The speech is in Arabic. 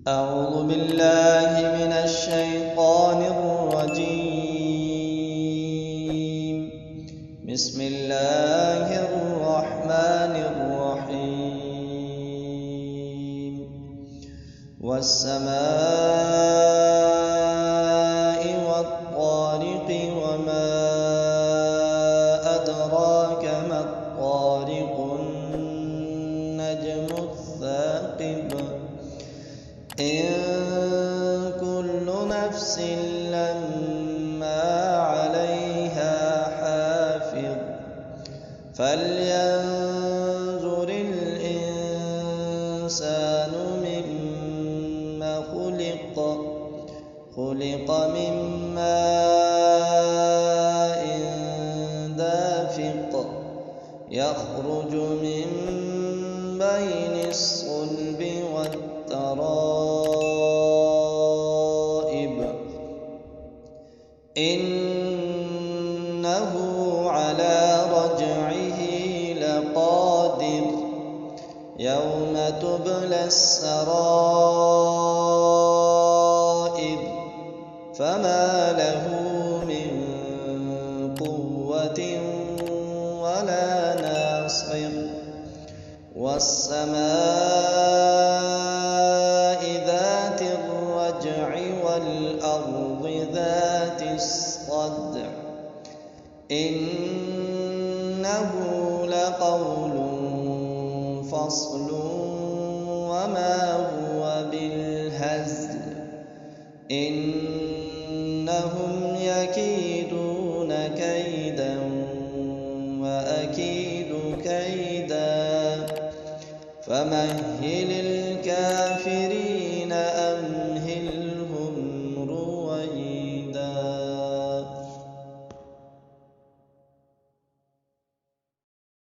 أعوذ بالله من الشيطان الرجيم. بسم الله الرحمن الرحيم. والسماء والطارق وما أدراك ما الطارق النجم الثاقب إن كل نفس لما عليها حافظ فلينظر الإنسان مما خلق من ماء دافق يخرج من بين الصلب والترائب إنه على رجعه لقادر يوم تبلى السرائر فما له من قوة ولا ناصر والسماء ذات الرجع والأرض ذات الصدع إنه لقول فصل وما هو بالهزل